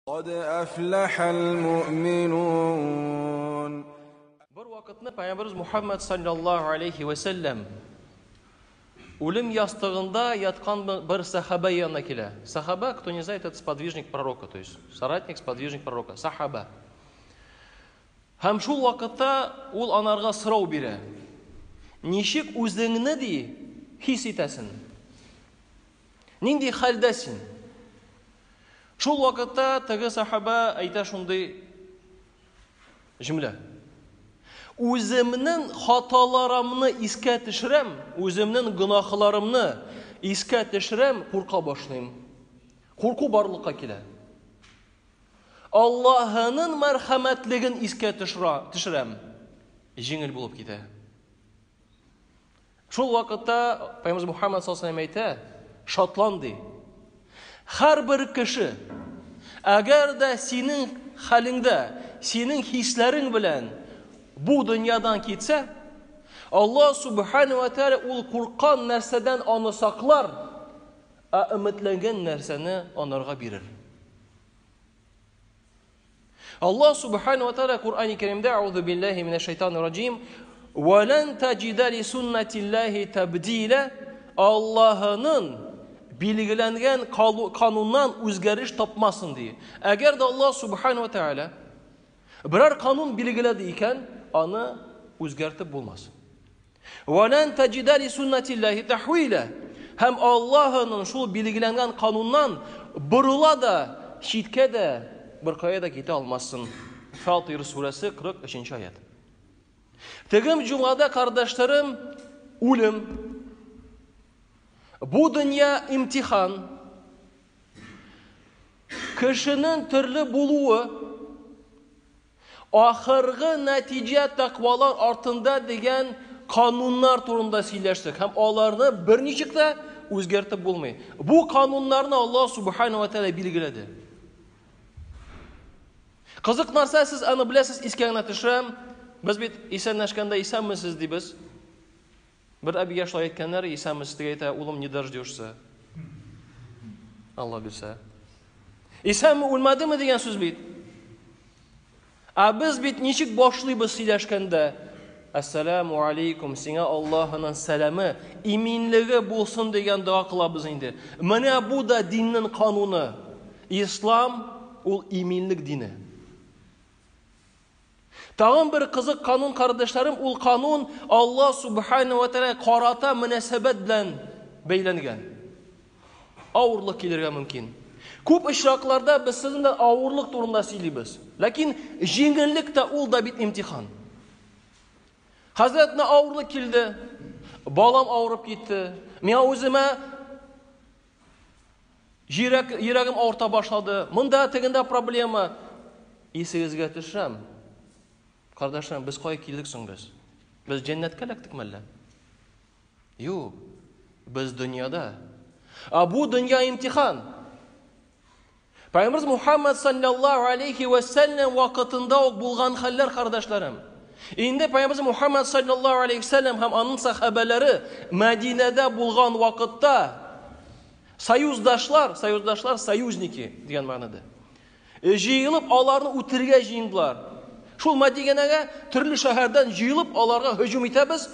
قد أفلح المؤمنون. Bir vaqtni Peygamberimiz Muhammed sallallahu aleyhi ve sellem ölüm yastığında yatkan bir sahabe yanına kele. Sahaба, кто не знает, это сподвижник пророка, то есть соратник, сподвижник пророка, сахаба. Һәм шул вакытта ул анарга сорау бирә. Ничек үзеңне ди хис итәсең? Нинди хәлдәсең? Шул вакытта теге сахаба әйтә шундый җөмлә. Үземнең хаталарымны искә төшерәм, үземнең гынахларымны искә төшерәм, курка башлыйм. Курку барлыкка килә. Аллаһның мәрхәмәтлеген искә төшерәм. Җиңел булып китә. Шул вакытта Пәйгамбер Мухаммад саллаллаху алейһи ва сәллям әйтә, шатланды. Һәрбер кеше, әгәр дә синең хәлеңдә, синең хисләрең белән bu dünyadan kitse, Allah subhanahu wa ta'ala ul kurkan нәрсәдән аны саклар, ә өметләнгән нәрсәне анарга бирер. Allah subhanahu wa ta'ala Kur'an-ı Kerim'de Euzu billahi mineşşeytanirracim ve len tecide li sunnetillahi tabdila, Allah'ın bilgilenген kanundan үзгәреш tapmasın diye. Eğer de Allah subhanahu wa ta'ala birer kanun bilgiledi iken onu özgərtib bulmaz. وَلَنْ تَجِدَ لِسُنَّةِ اللّٰهِ تَحْوِيلًا. Hem Allah'ın şu bilgilenen kanundan bırıla da, şitke de, bırkaya da gite almazsın. Fatir suresi 43. ayet. Tegim cumada kardeşlerim, ölüm, bu dünya imtihan, kişinin türlü buluğu, ahırgı netice takvalar artında degen kanunlar turunda söyleştik. Hem onlarını bir nişikte özgərtib bulmayı. Bu kanunlarını Allah subhanahu wa ta'ala bilgiledi. Kızık narsa siz anı bilesiz iskəngine tüşürəm. Biz bit isenleşkende isenmisiz deybiz. Bir abi yaşlı ayetkenler isenmisiz deyete oğlum nidar jdiyorsa. Allah bilse. İsen mi ölmedi mi degen söz bit. Biz bit nişik başlıyız söyleşkende. Esselamu aleykum, sana Allah'ın selamı, iminliği bulsun degen dua kılabız indi. Mene bu da dinin kanunu. İslam ol iminlik dini. Tağın bir kızık kanun kardeşlerim, ol kanun Allah subhanahu wa ta'ala karata münasebet bilen beylengen. Ağırlık gelirge mümkün. Көп işraklarda biz sizinle ağırlık durumda söyleyimiz. Lakin jengillik de ol da bit imtihan. Hazretine ağırlık geldi. Balam ağırıp gitti. Men özüme yüreğim ağırta başladı. Mında teginde problema. Esingizge düşürəm. Kardeşlerim, biz kaya keldik soң biz? Biz cennetke elaktik melle? Yok. Biz dünyada. Bu dünya imtihan. Peygamberimiz Muhammed sallallahu aleyhi ve sellem vakitinde ok bulgan haller kardeşlerim. İndi Peygamberimiz Muhammed sallallahu aleyhi ve sellem hem onun sahabeleri Medine'de bulgan vakitte sayuzdaşlar, sayuzniki diyen manada. Jıyılıp alarını utirge jıyındılar. Şul Medine'ye türlü şehirden jıyılıp alarına hücum itebiz.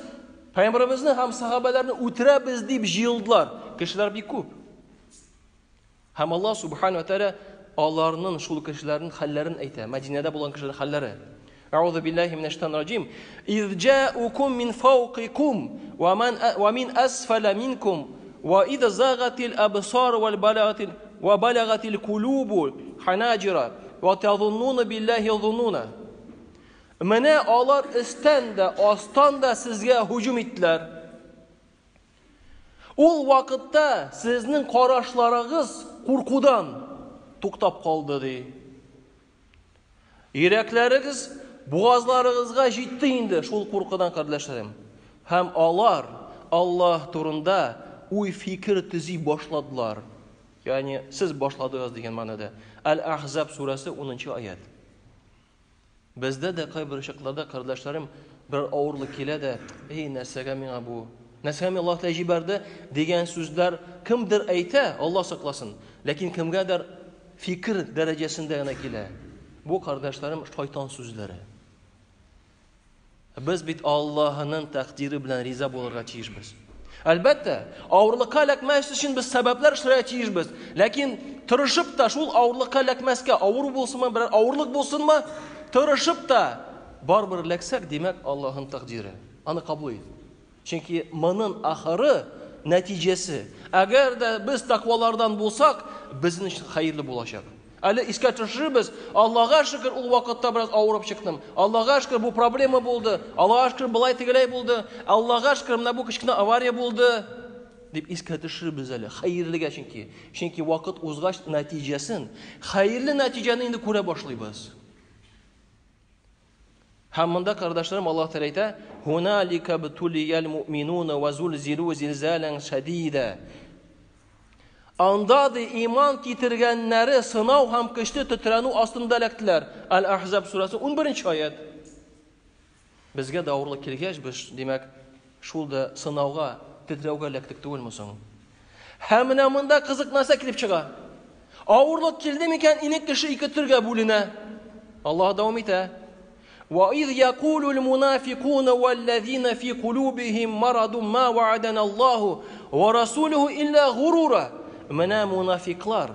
Peygamberimizin hem sahabelerini utirebiz deyip jıyıldılar. Kişiler bir kup. Hem Allah subhanahu wa ta'ala Allah'ın şul kişilerin hallerini eyte. Medine'de bulan kişilerin halleri. Euzu billahi mineşşeytanirracim. İz ca'ukum min fawqikum ve min asfala minkum ve iz zagatil absar ve balagatil kulubu hanajira ve tazunnun billahi zununa. Mene Allah üstten de astan da sizge hücum ettiler. Ol vakitte sizin karaşlarınız korkudan tuktap kaldı diye. Yürekleriniz boğazlarınızga jitti indi şol korkudan kardeşlerim. Hem Allah turunda uy fikir tizi başladılar. Yani siz başladınız degen manada. El-Ahzab suresi 10. ayet. Bizde de kay bir ışıklarda kardeşlerim bir ağırlık ile de ey nesege mina bu. Nesege Allah tecrüberdi degen sözler kimdir eyte Allah saklasın. Lakin kimgadir fikir derecesinde gene kile. Bu kardeşlerim şeytan sözleri. Biz bit Allah'ın takdiri bilen riza bolarga tiyişmiz. Albatta, ağırlıkka lekmez için biz sebepler şuraya tiyişmiz. Lakin tırışıp da şul ağırlıkka lekmezke ağır bolsun mu, birer ağırlık bolsun mu, tırışıp da barbar leksek demek Allah'ın takdiri. Anı kabul et. Çünkü manın ahırı neticesi. Eğer de biz takvalardan bulsak, bizim için hayırlı bulacak. Әле искә төшербез, Аллаһка шөкер, ул вакытта biraz авырып чыктым. Аллаһка шөкер, бу проблема булды. Аллаһка шөкер, былай тегеләй булды. Аллаһка шөкер, менә бу кичкенә авария булды. Дип искә төшербез әле. Хәерлегә чөнки. Чөнки вакыт узгач нәтиҗәсен, хәерле нәтиҗәне инде күрә башлыйбыз. Һәм монда кардәшләрем Аллаһ Тәгалә әйтә: "Хуналика бутулиял муъминуна ва зулзилу зилзалан шадида." Анда da iman kitirgenleri sınav ham kıştı titrenu aslında lektiler. Al-Ahzab suresi 11. ayet. Bizge davurluk kelgeç biz demek şulda sınavga titrevga lektik değil misin? Hemine mında kızık nasa kilip çığa. Ağırlık kildi miken inek kişi iki türge bölüne. Allah devam ete. وَإِذْ يَقُولُ الْمُنَافِقُونَ وَالَّذ۪ينَ ف۪ي قُلُوبِهِمْ مَرَضٌ مَا وَعَدَنَ اللّٰهُ وَرَسُولُهُ إِلَّا غُرُورًا. Mene munafiklar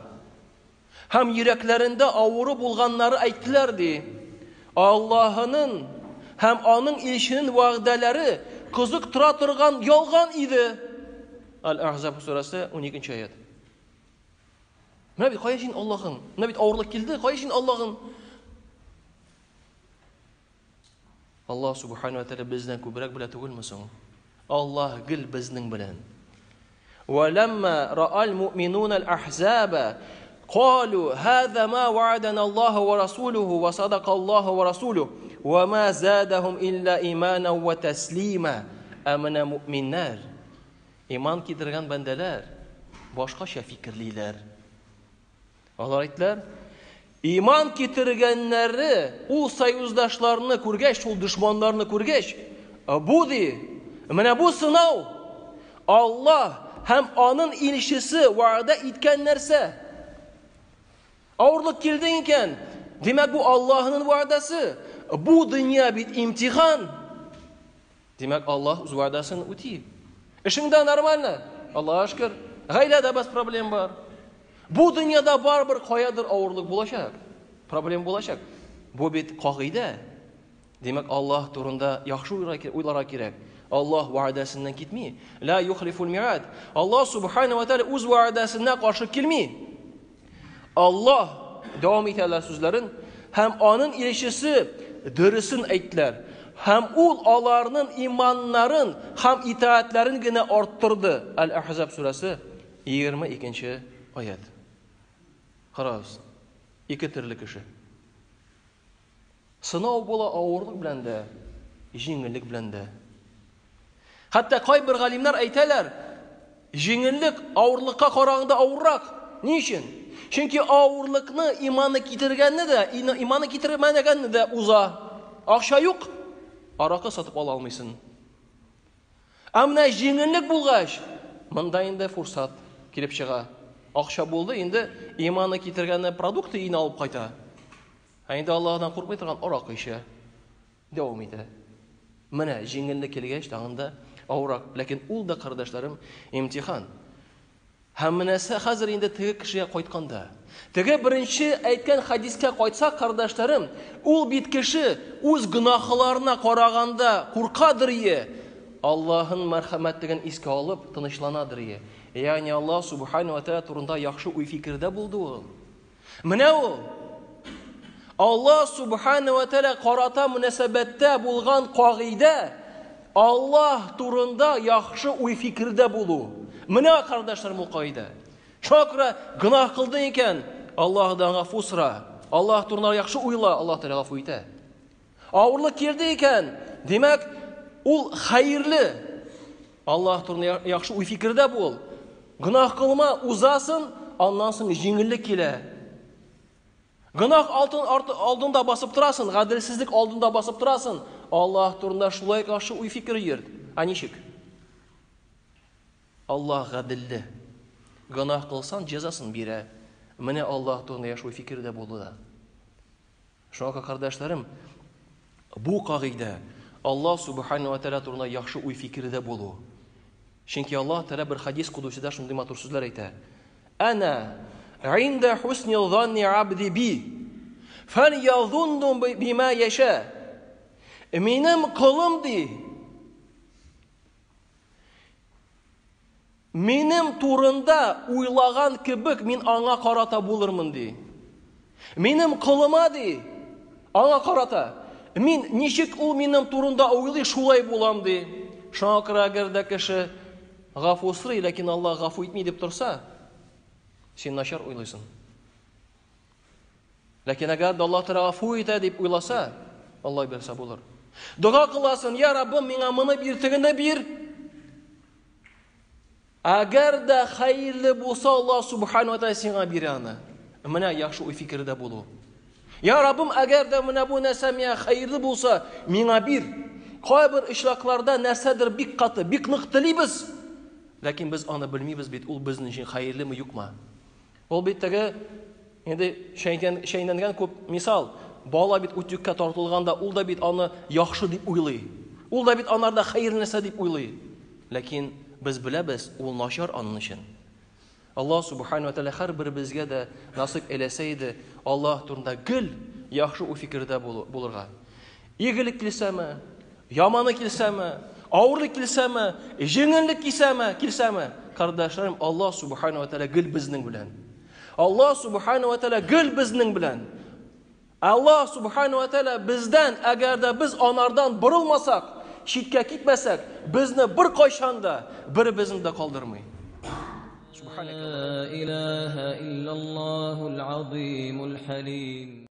hem yüreklerinde avuru bulganları ayttılardı. Allah'ının hem onun ilişinin vaadileri kızık tıra tırgan yalgan idi. Al-Ahzab suresi 12. ayet. Mene bit kayışın Allah'ın. Mene bit avurluk kildi kayışın Allah'ın. Allah subhanahu wa ta'ala bizden kübrak bile tugul musun? Allah gül bizden bilen. وَلَمَّا رَأَى الْمُؤْمِنُونَ الْأَحْزَابَ قَالُوا هَذَا مَا وَعَدَنَا اللّٰهُ وَرَسُولُهُ وَصَدَقَ اللّٰهُ وَرَسُولُهُ وَمَا زَادَهُمْ إِلَّا إِيمَانًا وَتَسْلِيمًا. Emine müminler, iman kidirgen bendeler, başka şey fikirliler. Allah ayetler, iman kitirgenleri, ul sayuzdaşlarını kurgeç, ul düşmanlarını kurgeç, bu di, emine bu sınav, Allah hem onun ilişkisi vaada itkenlerse ağırlık kildiğinken demek bu Allah'ın vaadası, bu dünya bir imtihan. Demek Allah öz vaadasını uti. İşinde normal ne? Allah'a şükür. Gayrede bas problem var. Bu dünyada var bir koyadır ağırlık bulaşak. Problem bulaşak. Bu bir kaide. Demek Allah turunda yaxşı uylara gerek. Allah vaadəsindən gitmiyor. La yuhliful mi'ad. Allah subhanahu wa ta'ala uz vaadəsindən qarşı gelmiyor. Allah devam ederler sözlerin. Hem onun ilişkisi dürüsün ayttılar. Hem ul alarının imanların hem itaatlerin gene arttırdı. Al-Ahzab suresi 22. ayet. Qarağız. İki türlü kişi. Sınav bola ağırlık bilen de, jingillik bilen de. Hatta kay bir galimler aytalar, jingillik ağırlıkka qaraganda ağırrak. Niçin? Çünkü ağırlıkны imanı kitirgende de, imanı kitirmegende de uza. Akşa yok. Araqı satıp ala almıysın. Amna jingillik bulgaç, mında indi fursat kirip çığa. Akşa buldu, indi imanı kitirgende produktu yine alıp kayta. Endi Allah'dan korkmay turgan araq işi. Devam ede. Mene jingillik kelgeç dağında ağıraq. Lakin ul da kardeşlerim imtihan. Hamnesi hazır indi tege kişiye koytkanda. Tege birinci aytgan hadiske koytsak kardeşlerim, ul bit kişi uz günahlarına qaraganda korkadır ye. Allah'ın merhametliğini iske alıp tınışlanadır ye. Yani Allah subhanahu wa ta'ala turunda yaxşı uy fikirde buldu ol. Mene o. Allah subhanahu ve teala qarata münasebette bulgan qaide Allah turunda yaxşı uy fikirde bulu. Mına kardeşlerim o qaide. Şokra günah kıldın iken Allah'dan gafu sıra. Allah turunda yaxşı uyla Allah teala gafu ite. Ağırlık geldi iken demek ul hayırlı. Allah turunda yaxşı uy fikirde bul. Günah kılma uzasın, anlansın jingillik ile. Günah aldığında basıp durasın, gadilsizlik aldığında basıp durasın. Allah turunda şulay karşı uy fikir yer. Anişik. Allah gadilli. Günah kılsan cezasın bire. Менә Аллаһ турында яшәү фикердә булу да. Шуңа кардәшләрем, бу кагыйдә Аллаһ Субханаһу ва Тааля турында яхшы уй фикердә булу. Чөнки Аллаһ Тааля бер хадис кудусыда шундый матур сүзләр әйтә. Ана инда хусни занни абди би фальязунну бима яша. Минем кулым ди. Минем турында уйлаган кебек мин аңа карата булырмын ди. Минем кулыма ди, аңа карата. Мин ничек ул минем турында уйлый, шулай булам ди. Шуңа күрә әгәр дә кеше гафу сорый, ләкин Аллаһ гафу итми дип торса, син начар уйлыйсың. Ләкин әгәр дә Аллаһ Тәгалә гафу итә дип уйласа, Аллаһ берсә булыр. Дуга кыласың, я Раббым, миңа моны бир, тегене бир. Әгәр дә хәерле булса, Аллаһ Субханаһу ва Тааля сиңа бирә аны. Менә яхшы уй фикердә булу. Я Раббым, әгәр дә менә бу нәрсә миңа хәерле булса, миңа бир. Кайбер эшләкләрдә нәрсәдер бик каты, бик нык телибез. Ләкин без аны белмибез бит, ул безнең өчен хәерлеме, юкмы? Ул бит теге инде шәйнәнгән күп мисал, бала бит үтүккә тартылганда, ул да бит аны яхшы дип уйлый. Ул да бит анарда хәерле нәрсә дип уйлый. Ләкин без беләбез, ул начар аның өчен. Аллаһ Субханаһу ва Тааля һәр бер безгә дә насыйп эләсә иде, Аллаһ турында гел яхшы уй фикердә булырга. Игелек килсәме, яманы килсәме, авырлык килсәме, җиңеллек килсәме, кардәшләрем, Аллаһ Субханаһу ва Тааля гел безнең белән. Аллаһ Субханаһу ва Тааля гел безнең белән. Аллаһ Субханаһу ва Тааля бездән, әгәр дә біз анардан борылмасак, читкә китмәсәк, безне бер кайчан да бер-безне дә калдырмый. لا إله إلا الله العظيم الحليم